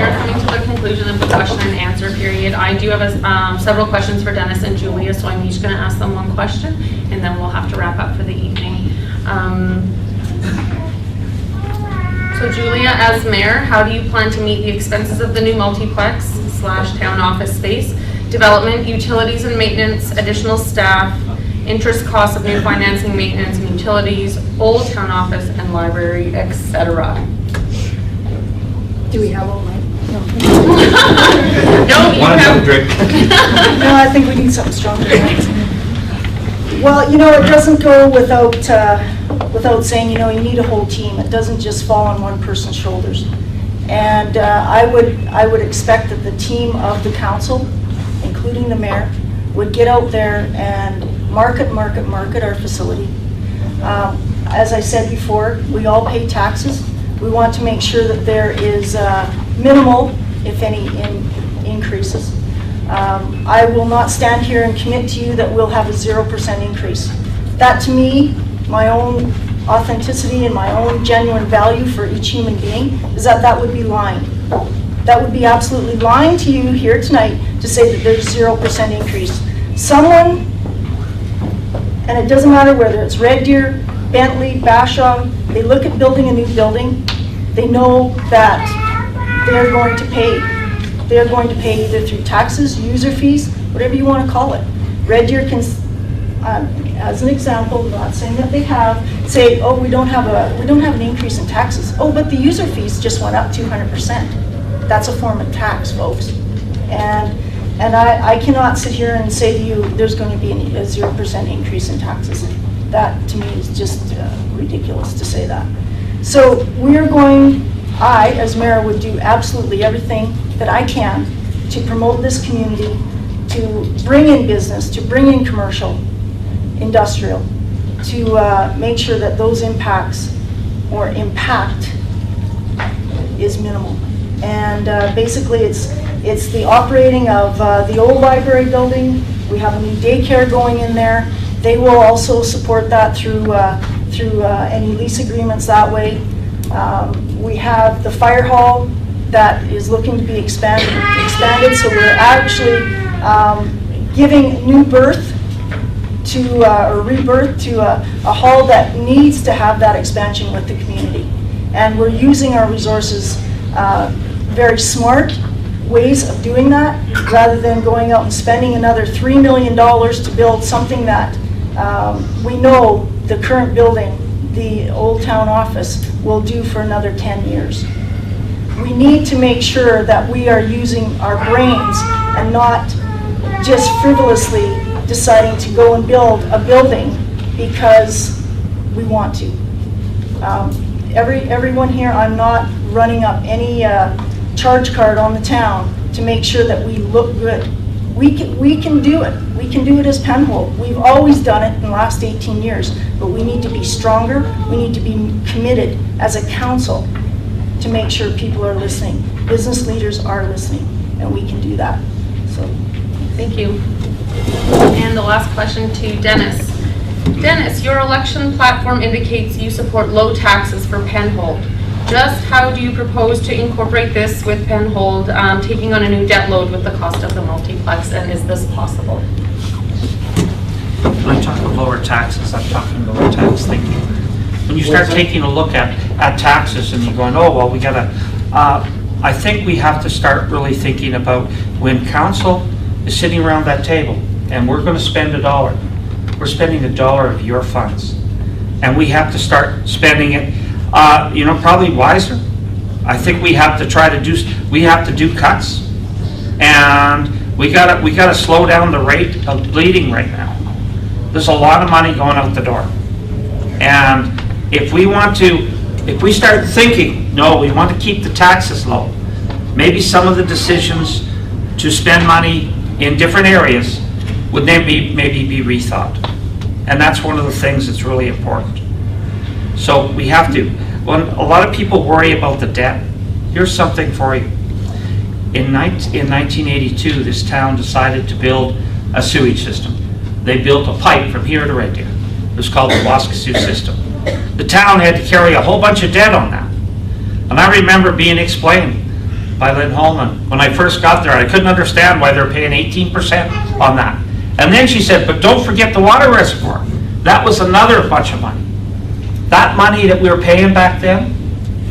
are coming to the conclusion of the question and answer period. I do have several questions for Dennis and Julia, so I'm each going to ask them one question, and then we'll have to wrap up for the evening. So Julia, as mayor, how do you plan to meet the expenses of the new multiplex / town office space, development, utilities and maintenance, additional staff, interest costs of new financing, maintenance and utilities, old town office and library, etc.? Do we have all night? No. No, you have. No, I think we need something stronger. Well, you know, it doesn't go without saying, you know, you need a whole team. It doesn't just fall on one person's shoulders. And I would expect that the team of the council, including the mayor, would get out there and market our facility. As I said before, we all pay taxes. We want to make sure that there is minimal, if any, increases. I will not stand here and commit to you that we'll have a 0% increase. That, to me, my own authenticity and my own genuine value for each human being, is that would be lying. That would be absolutely lying to you here tonight to say that there's 0% increase. Someone, and it doesn't matter whether it's Red Deer, Bentley, Bashaw, they look at building a new building, they know that they're going to pay. They're going to pay either through taxes, user fees, whatever you want to call it. Red Deer can, as an example, not saying that they have, say, oh, we don't have an increase in taxes. Oh, but the user fees just went up 200%. That's a form of tax, folks. And I cannot sit here and say to you, there's going to be a 0% increase in taxes. That, to me, is just ridiculous to say that. So I, as mayor, would do absolutely everything that I can to promote this community, to bring in business, to bring in commercial, industrial, to make sure that those impacts or impact is minimal. And basically it's the operating of the old library building. We have a new daycare going in there. They will also support that through any lease agreements that way. We have the fire hall that is looking to be expanded. So we're actually giving new birth to, or rebirth to a hall that needs to have that expansion with the community. And we're using our resources very smart ways of doing that, rather than going out and spending another $3 million to build something that we know the current building, the old town office, will do for another 10 years. We need to make sure that we are using our brains and not just frivolously deciding to go and build a building because we want to. Everyone here, I'm not running up any charge card on the town to make sure that we look good. We can do it. We can do it as Penhold. We've always done it in the last 18 years, but we need to be stronger. We need to be committed as a council to make sure people are listening. Business leaders are listening, and we can do that. So, thank you. And the last question to Dennis. Dennis, your election platform indicates you support low taxes for Penhold. Just how do you propose to incorporate this with Penhold taking on a new debt load with the cost of the multiplex, and is this possible? When I'm talking lower taxes, I'm talking lower tax thinking. When you start taking a look at taxes and you're going, oh, well, we gotta, I think we have to start really thinking about when council is sitting around that table and we're gonna spend $1, we're spending $1 of your funds. And we have to start spending it probably wiser. I think we have to try to do cuts, and we gotta slow down the rate of bleeding right now. There's a lot of money going out the door, and if we start thinking, no, we want to keep the taxes low, maybe some of the decisions to spend money in different areas would then maybe be rethought, and that's one of the things that's really important. So we have to. When a lot of people worry about the debt, here's something for you. In 1982, this town decided to build a sewage system. They built a pipe from here to Red Deer. It was called the Waskesiu system. The town had to carry a whole bunch of debt on that. And I remember being explained by Lynn Holman when I first got there. I couldn't understand why they're paying 18% on that. And then she said, but don't forget the water reservoir. That was another bunch of money. That money that we were paying back then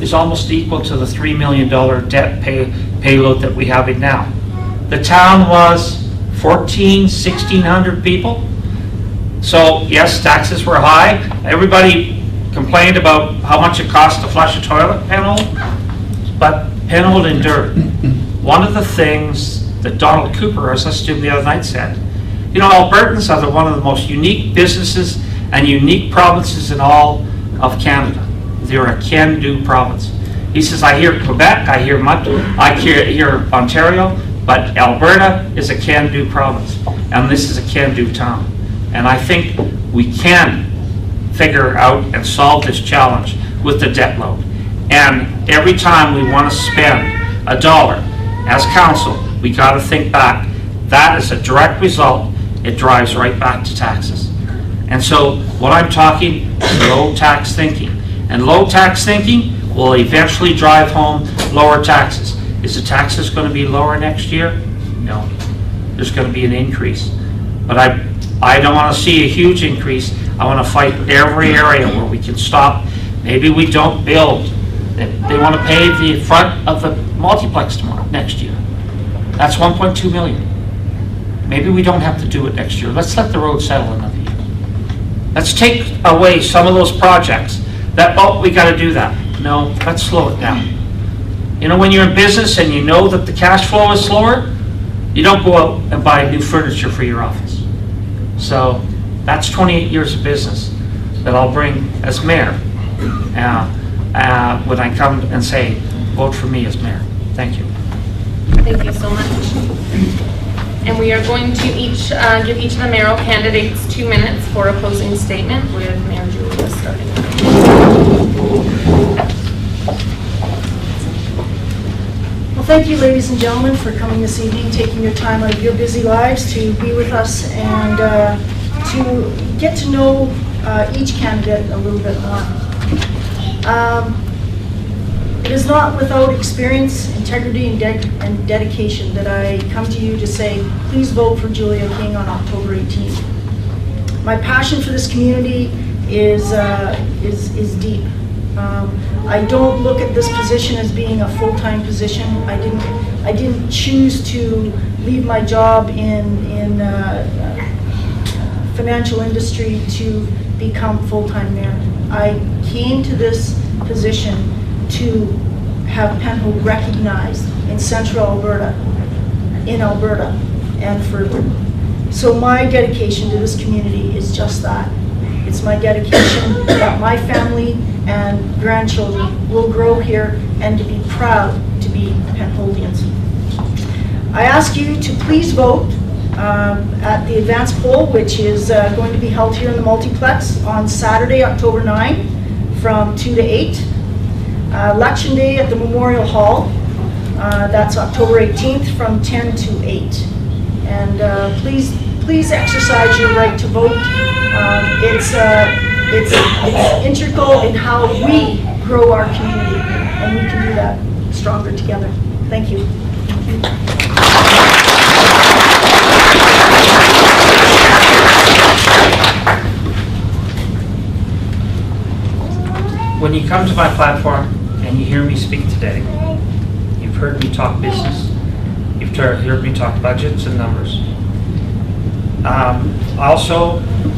is almost equal to the $3 million debt payload that we have now. The town was 1,600 people. So yes, taxes were high. Everybody complained about how much it cost to flush a toilet, Penhold, but Penhold endured. One of the things that Donald Cooper, I was listening to him the other night, said, you know, Albertans are one of the most unique businesses and unique provinces in all of Canada. They're a can-do province. He says, I hear Quebec, I hear Ontario, but Alberta is a can-do province, and this is a can-do town. And I think we can figure out and solve this challenge with the debt load. And every time we want to spend $1, as council, we got to think back. That is a direct result. It drives right back to taxes. And so what I'm talking is low tax thinking. And low tax thinking will eventually drive home lower taxes. Is the taxes going to be lower next year? No. There's going to be an increase. But I don't want to see a huge increase. I want to fight every area where we can stop. Maybe we don't build. They want to pave the front of the multiplex tomorrow, next year. That's 1.2 million. Maybe we don't have to do it next year. Let's let the road settle another year. Let's take away some of those projects that, oh, we got to do that. No, let's slow it down. You know, when you're in business and you know that the cash flow is slower, you don't go out and buy new furniture for your office. So that's 28 years of business that I'll bring as mayor when I come and say, vote for me as mayor. Thank you. Thank you so much. And we are going to each give each of the mayoral candidates 2 minutes for a closing statement, with Mayor Julia starting. Well, thank you, ladies and gentlemen, for coming this evening, taking your time out of your busy lives to be with us and to get to know each candidate a little bit more. It is not without experience, integrity, and dedication that I come to you to say, please vote for Julia King on October 18th. My passion for this community is deep. I don't look at this position as being a full-time position. I didn't choose to leave my job in financial industry to become full-time mayor. I came to this position to have Penhold recognized in central Alberta, in Alberta, and further. So my dedication to this community is just that. It's my dedication that my family and grandchildren will grow here and to be proud to be Penholdians. I ask you to please vote at the advance poll, which is going to be held here in the multiplex on Saturday, October 9, from 2 to 8. Election day at the Memorial Hall, that's October 18th from 10 to 8. And please exercise your right to vote. It's integral in how we grow our community, and we can do that stronger together. Thank you. When you come to my platform and you hear me speak today, you've heard me talk business, you've heard me talk budgets and numbers.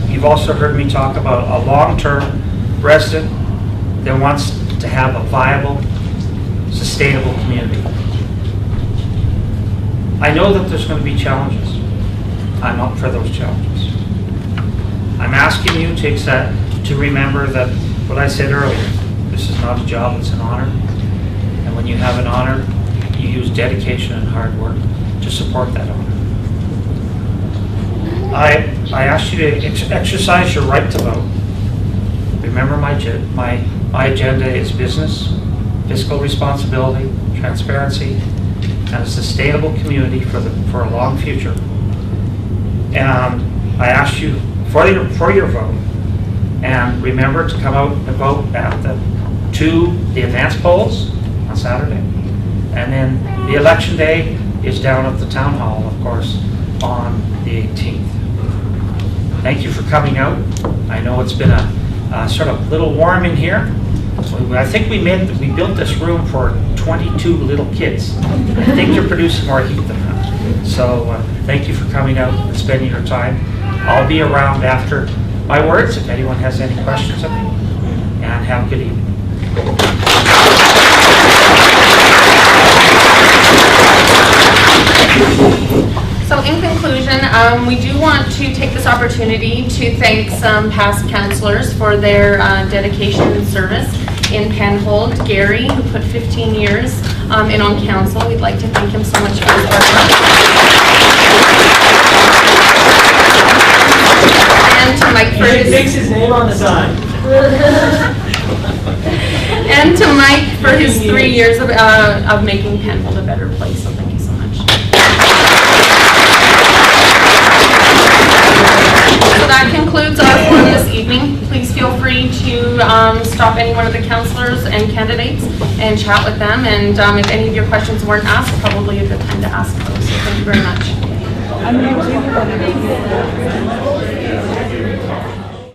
You've also heard me talk about a long-term resident that wants to have a viable, sustainable community. I know that there's going to be challenges. I'm up for those challenges. I'm asking you to remember that what I said earlier, this is not a job, it's an honor. And when you have an honor, you use dedication and hard work to support that honor. I ask you to exercise your right to vote. Remember my agenda is business, fiscal responsibility, transparency, and a sustainable community for a long future. And I ask you for your vote. And remember to come out and vote at the advance polls on Saturday. And then the election day is down at the town hall, of course, on the 18th. Thank you for coming out. I know it's been a sort of little warm in here. I think we built this room for 22 little kids. I think you're producing more heat than that. So thank you for coming out and spending your time. I'll be around after my words if anyone has any questions of me. And have a good evening. So in conclusion, we do want to take this opportunity to thank some past councillors for their dedication and service in Penhold. Gary, who put 15 years in on council, we'd like to thank him so much for his hard work. And to Mike for his name on the sign. And to Mike for his 3 years of making Penhold a better place. So thank you so much. So that concludes our forum this evening. Please feel free to stop any one of the councillors and candidates and chat with them. And if any of your questions weren't asked, probably a good time to ask those. So thank you very much.